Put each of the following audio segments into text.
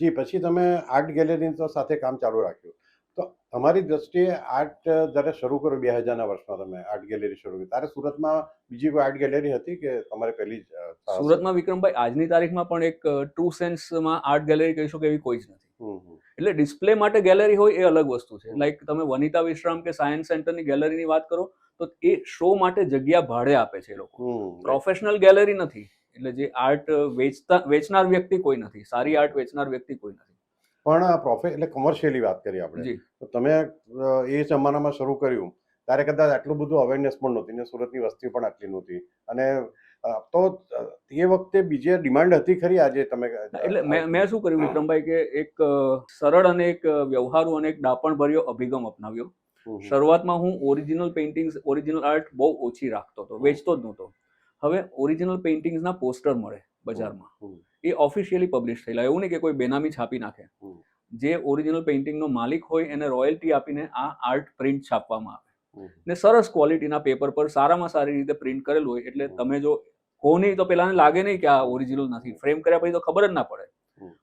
જી, પછી તમે આર્ટ ગેલેરીની તો સાથે કામ ચાલુ રાખ્યું. તો તમારી દ્રષ્ટિએ આર્ટ જ્યારે શરૂ કર્યું 2000ના વર્ષમાં તમે આર્ટ ગેલેરી શરૂ કરી, ત્યારે સુરતમાં બીજી કોઈ આર્ટ ગેલેરી હતી કે તમારે પહેલી જ સાહસ હતી? સુરતમાં વિક્રમભાઈ આજની તારીખમાં પણ એક ટ્રુ સેન્સમાં આર્ટ ગેલેરી કહી શકો એવી કોઈ જ નથી. હમ, હમ. એટલે ડિસ્પ્લે માટે ગેલેરી હોય એ અલગ વસ્તુ છે. લાઈક તમે વનિતા વિશ્રામ કે સાયન્સ સેન્ટરની ગેલેરીની વાત કરો તો એ શો માટે જગ્યા ભાડે આપે છે એ લોકો. right. પ્રોફેશનલ ગેલેરી નથી. એટલે જે આર્ટ વેચનાર વ્યક્તિ કોઈ નથી, સારી આર્ટ વેચનાર વ્યક્તિ કોઈ નથી. પણ એટલે કોમર્શિયલી વાત કરીએ આપણે, જી તો તમે એ જમાનામાં શરૂ કર્યું ત્યારે કદાચ આટલું બધું અવેરનેસ પણ નહોતી ને સુરતની વસ્તી પણ આટલી નહોતી, અને તો એ વખતે બીજી ડિમાન્ડ હતી ખરી? આજે તમે એટલે મેં શું કર્યું વિક્રમભાઈ કે એક સરળ અને એક વ્યવહારુ અને એક ડાપણ ભર્યો અભિગમ અપનાવ્યો. શરૂઆતમાં હું ઓરિજિનલ આર્ટ બહુ ઓછી રાખતો હતો, વેચતો જ નહોતો. હવે ઓરિજિનલ પેઇન્ટિંગ્સના પોસ્ટર મળે બજારમાં, એ ઓફિશિયલી પબ્લિશ થયેલા, એવું નહીં કે કોઈ બેનામી છાપી નાખે. જે ઓરિજિનલ પેઇન્ટિંગનો માલિક હોય એને રોયલ્ટી આપીને આ આર્ટ પ્રિન્ટ છાપવામાં આવે ને સરસ ક્વોલિટીના પેપર પર સારામાં સારી રીતે પ્રિન્ટ કરેલું હોય. એટલે તમે જો હો નહીં તો પેલાને લાગે નહીં કે આ ઓરિજિનલ નથી, ફ્રેમ કર્યા પછી તો ખબર જ ના પડે.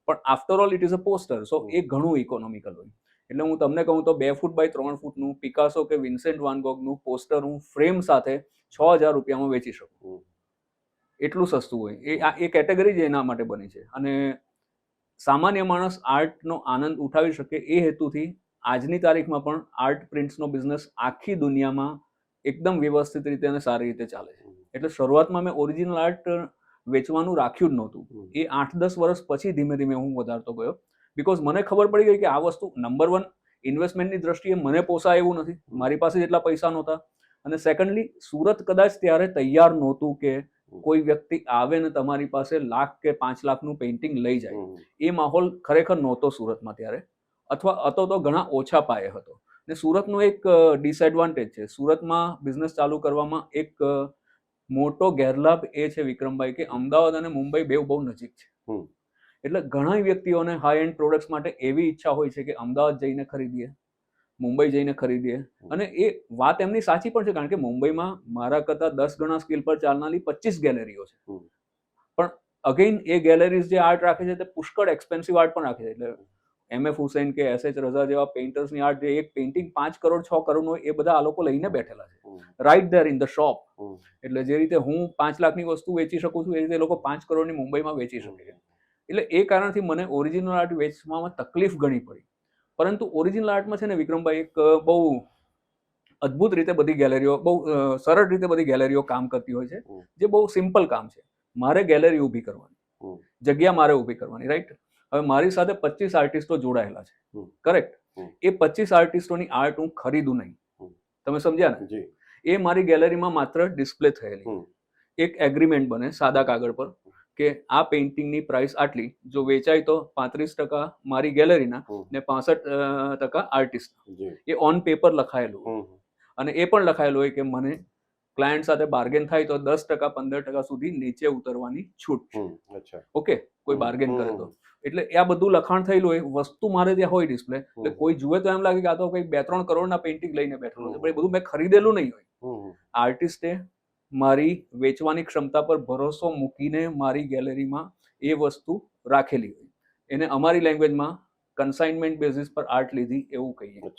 પણ after all it is a poster, so એ ઘણું ઇકોનોમિકલ હોય. એટલે હું તમને કહું તો 2 ફૂટ બાય 3 ફૂટનું પિકાસો કે વિન્સેન્ટ વાન ગોગનું પોસ્ટર હું ફ્રેમ સાથે 6000 રૂપિયામાં વેચી શકું. એટલું સસ્તું હોય. એ કેટેગરી જ એના માટે બની છે. અને સામાન્ય માણસ આર્ટનો આનંદ ઉઠાવી શકે એ હેતુથી આજની તારીખમાં પણ આર્ટ પ્રિન્ટ્સનો બિઝનેસ આખી દુનિયામાં એકદમ વ્યવસ્થિત રીતે અને સારી રીતે ચાલે છે. એટલે શરૂઆતમાં મેં ઓરિજિનલ આર્ટ વેચવાનું રાખ્યું જ નહોતું. એ 8-10 વર્ષ પછી ધીમે ધીમે હું વધારતો ગયો. બિકોઝ મને ખબર પડી ગઈ કે આ વસ્તુ નંબર 1 ઇન્વેસ્ટમેન્ટની દ્રષ્ટિએ મને પોસાય એવું નથી, મારી પાસે જેટલા પૈસા નહોતા. અને સેકન્ડલી સુરત કદાચ ત્યારે તૈયાર નહોતું કે કોઈ વ્યક્તિ આવે ને તમારી પાસે લાખ કે 5 લાખનું પેઇન્ટિંગ લઈ જાય. એ માહોલ ખરેખર નહોતો સુરતમાં ત્યારે, અથવા હતો તો ઘણા ઓછા પાયે હતો. ને સુરતનો એક ડિસએડવાન્ટેજ છે, સુરતમાં બિઝનેસ ચાલુ કરવામાં એક મોટો ગેરલાભ એ છે વિક્રમભાઈ કે અમદાવાદ અને મુંબઈ બેવ બહુ નજીક છે. એટલે ઘણા વ્યક્તિઓને હાઈ એન્ડ પ્રોડક્ટ્સ માટે એવી ઈચ્છા હોય છે કે અમદાવાદ જઈને ખરીદીએ, મુંબઈ જઈને ખરીદીએ. અને એ વાત એમની સાચી પણ છે, કારણ કે મુંબઈમાં મારા કરતાં 10 ગણા સ્કેલ પર ચાલનારી 25 ગેલેરીઓ છે. પણ અગેઇન એ ગેલેરીઝ જે આર્ટ રાખે છે તે પુષ્કળ એક્સપેન્સિવ આર્ટ પણ રાખે છે. એટલે MF હુસૈન કે SH રઝા જેવા પેઇન્ટર્સની આર્ટ, જે એક પેઇન્ટિંગ 5 કરોડ 6 કરોડનું હોય, એ બધા આ લોકો લઈને બેઠેલા છે right there in the shop. એટલે જે રીતે હું 5 લાખની વસ્તુ વેચી શકું છું, એ રીતે લોકો 5 કરોડની મુંબઈમાં વેચી શકે છે. એટલે એ કારણથી મને ઓરિજિનલ આર્ટ વેચવામાં તકલીફ ઘણી પડી. પરંતુ ઓરિજિનલ આર્ટમાં છે ને વિક્રમભાઈ એક બહુ અદ્ભુત રીતે બધી ગેલેરીઓ, બહુ સરળ રીતે બધી ગેલેરીઓ કામ કરતી હોય છે, જે બહુ સિમ્પલ કામ છે. મારે ગેલેરી ઊભી કરવાની, જગ્યા મારે ઊભી કરવાની, રાઈટ? હવે મારી સાથે 25 આર્ટિસ્ટો જોડાયેલા છે, કરેક્ટ? એ 25 આર્ટિસ્ટોની આર્ટ હું ખરીદું નહીં. તમે સમજ્યા ને? એ મારી ગેલેરીમાં માત્ર ડિસ્પ્લે થયેલી. એક એગ્રીમેન્ટ બને સાદા કાગળ પર કે આ પેઇન્ટિંગની પ્રાઇસ આટલી, જો વેચાય તો 35% મારી ગેલેરીના ને 65% આર્ટિસ્ટના. એ ઓન પેપર લખાયેલું. અને એ પણ લખાયેલું હોય કે મને ક્લાયન્ટ સાથે બાર્ગેન થાય તો 10% 15% સુધી નીચે ઉતરવાની છૂટ છે. ઓકે, કોઈ બાર્ગેન કરે તો. એટલે આ બધું લખાણ થયેલું હોય, વસ્તુ મારે ત્યાં હોય ડિસ્પ્લે. એટલે કોઈ જુએ તો એમ લાગે કે આ તો કંઈક 2-3 કરોડના પેઇન્ટિંગ લઈને બેઠેલો છે, પણ એ બધું મેં ખરીદેલું નહીં હોય. આર્ટિસ્ટે મારી વેચવાની ક્ષમતા પર ભરોસો મૂકીને મારી ગેલેરીમાં એ વસ્તુ રાખેલી હોય. એને અમારી લેંગ્વેજમાં કન્સાઇનમેન્ટ બેઝિસ પર આર્ટ લીધી એવું કહીએ.